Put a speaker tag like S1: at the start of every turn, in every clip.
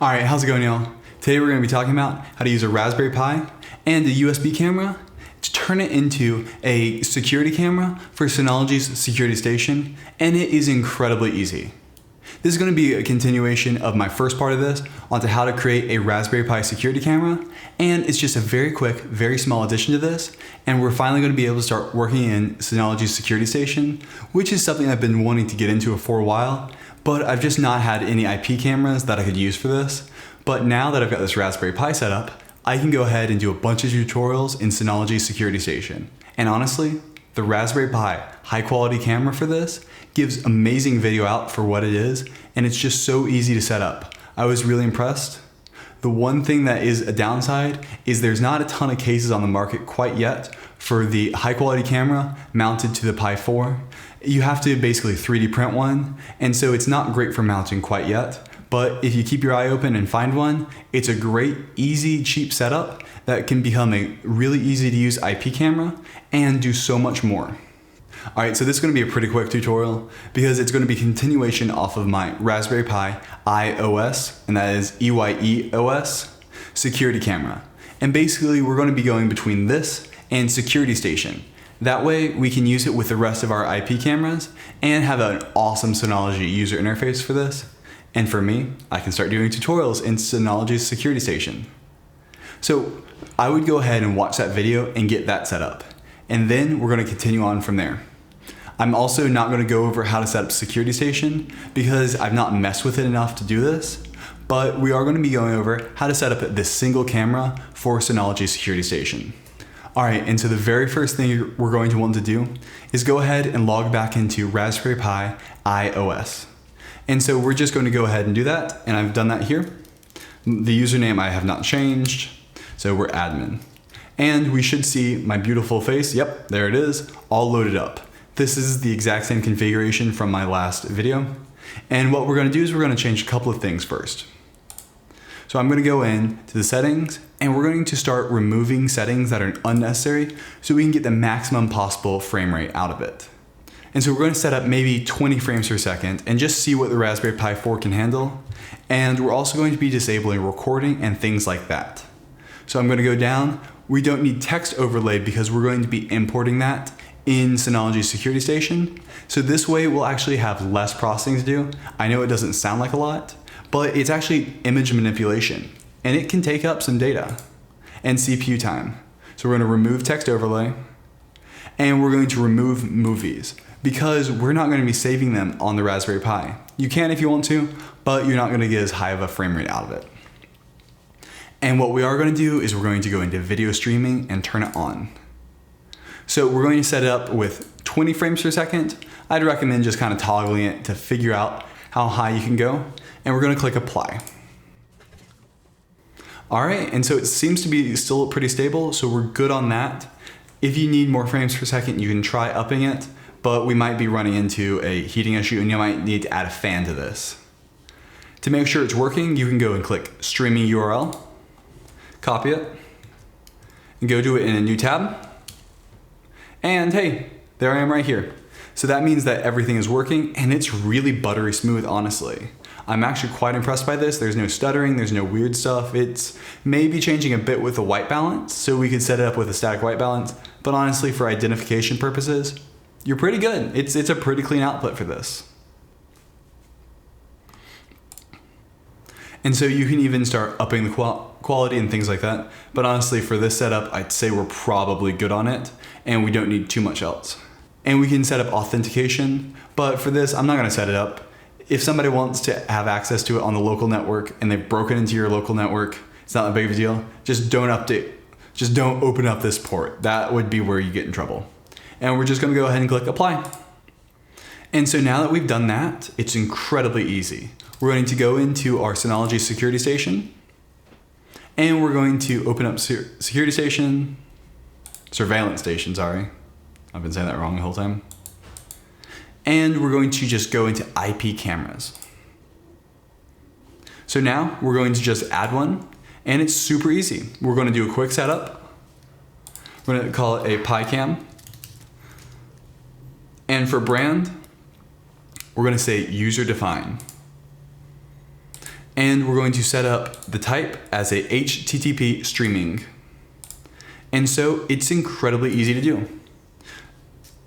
S1: Alright, how's it going, y'all? Today we're going to be talking about how to use a Raspberry Pi and a USB camera to turn it into a security camera for Synology's security station, and it is incredibly easy. This is going to be a continuation of my first part of this onto how to create a Raspberry Pi security camera, and it's just a very quick, very small addition to this, and we're finally going to be able to start working in Synology's security station, which is something I've been wanting to get into for a while, but I've just not had any IP cameras that I could use for this. But now that I've got this Raspberry Pi set up, I can go ahead and do a bunch of tutorials in Synology's security station. And honestly, the Raspberry Pi high quality camera for this gives amazing video out for what it is, and it's just so easy to set up. I was really impressed. The one thing that is a downside is there's not a ton of cases on the market quite yet for the high quality camera mounted to the Pi 4. You have to basically 3D print one, and so it's not great for mounting quite yet. But if you keep your eye open and find one, it's a great, easy, cheap setup that can become a really easy to use IP camera and do so much more. Alright, so this is going to be a pretty quick tutorial because it's going to be a continuation off of my Raspberry Pi iOS, and that is EYEOS, security camera. And basically we're going to be going between this and security station. That way we can use it with the rest of our IP cameras and have an awesome Synology user interface for this. And for me, I can start doing tutorials in Synology's security station. So I would go ahead and watch that video and get that set up. And then we're going to continue on from there. I'm also not going to go over how to set up security station because I've not messed with it enough to do this, but we are going to be going over how to set up this single camera for Synology security station. Alright, and so the very first thing we're going to want to do is go ahead and log back into Raspberry Pi iOS. And so we're just going to go ahead and do that, and I've done that here. The username I have not changed, so we're admin. And we should see my beautiful face, yep, there it is, all loaded up. This is the exact same configuration from my last video. And what we're going to do is we're going to change a couple of things first. So I'm going to go in to the settings, and we're going to start removing settings that are unnecessary so we can get the maximum possible frame rate out of it. And so we're going to set up maybe 20 frames per second and just see what the Raspberry Pi 4 can handle. And we're also going to be disabling recording and things like that. So I'm going to go down. We don't need text overlay because we're going to be importing that in Synology security station. So this way we'll actually have less processing to do. I know it doesn't sound like a lot, but it's actually image manipulation, and it can take up some data and CPU time. So we're going to remove text overlay, and we're going to remove movies because we're not going to be saving them on the Raspberry Pi. You can if you want to, but you're not going to get as high of a frame rate out of it. And what we are going to do is we're going to go into video streaming and turn it on. So we're going to set it up with 20 frames per second. I'd recommend just kind of toggling it to figure out how high you can go. And we're going to click apply. Alright, and so it seems to be still pretty stable, so we're good on that. If you need more frames per second, you can try upping it, but we might be running into a heating issue and you might need to add a fan to this. To make sure it's working, you can go and click streaming URL, copy it, and go do it in a new tab. And hey, there I am right here. So that means that everything is working, and it's really buttery smooth, honestly. I'm actually quite impressed by this. There's no stuttering, there's no weird stuff. It's maybe changing a bit with the white balance, so we could set it up with a static white balance, but honestly, for identification purposes, you're pretty good. It's a pretty clean output for this. And so you can even start upping the quality and things like that. But honestly, for this setup, I'd say we're probably good on it, and we don't need too much else. And we can set up authentication, but for this, I'm not gonna set it up. If somebody wants to have access to it on the local network and they've broken into your local network, it's not a big of a deal. Just don't open up this port. That would be where you get in trouble. And we're just gonna go ahead and click apply. And so now that we've done that, it's incredibly easy. We're going to go into our Synology security station, and we're going to open up security station, surveillance station, sorry. I've been saying that wrong the whole time. And we're going to just go into IP cameras. So now we're going to just add one, and it's super easy. We're going to do a quick setup. We're going to call it a PiCam. And for brand, we're going to say user define. And we're going to set up the type as a HTTP streaming. And so it's incredibly easy to do.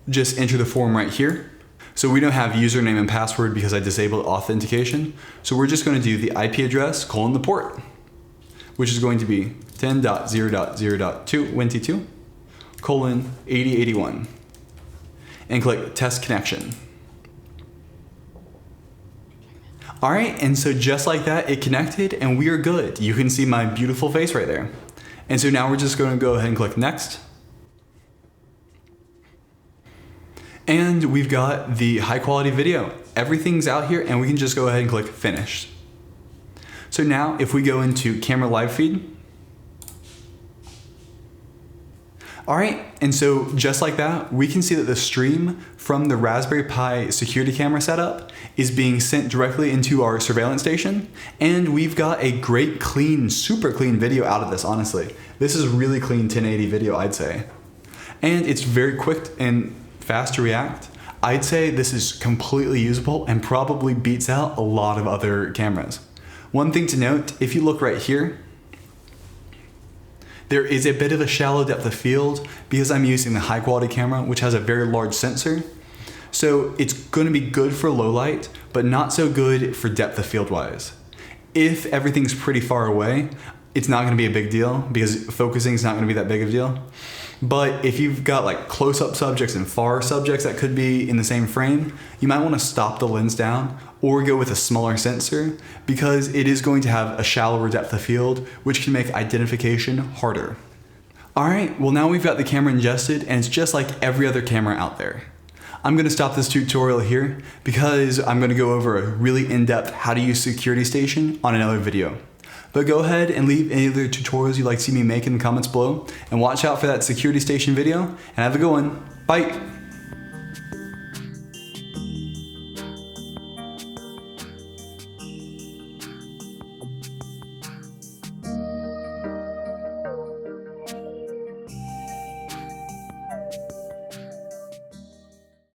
S1: Just enter the form right here. So we don't have username and password because I disabled authentication. So we're just going to do the IP address colon the port, which is going to be 10.0.0.222 colon 8081. And click test connection. All right, and so just like that, it connected and we are good. You can see my beautiful face right there. And so now we're just going to go ahead and click next. And we've got the high quality video. Everything's out here and we can just go ahead and click finish. So now if we go into camera live feed. All right, and so just like that, we can see that the stream from the Raspberry Pi security camera setup is being sent directly into our surveillance station. And we've got a great, clean, super clean video out of this, honestly. This is really clean 1080 video, I'd say. And it's very quick and fast to react. I'd say this is completely usable and probably beats out a lot of other cameras. One thing to note, if you look right here, there is a bit of a shallow depth of field because I'm using the high quality camera, which has a very large sensor. So it's going to be good for low light, but not so good for depth of field wise. If everything's pretty far away, it's not going to be a big deal because focusing is not going to be that big of a deal. But if you've got like close-up subjects and far subjects that could be in the same frame, you might want to stop the lens down or go with a smaller sensor because it is going to have a shallower depth of field, which can make identification harder. All right, well now we've got the camera ingested and it's just like every other camera out there. I'm going to stop this tutorial here because I'm going to go over a really in-depth how to use Security Station on another video. But go ahead and leave any other tutorials you'd like to see me make in the comments below and watch out for that Security Station video and have a good one. Bye!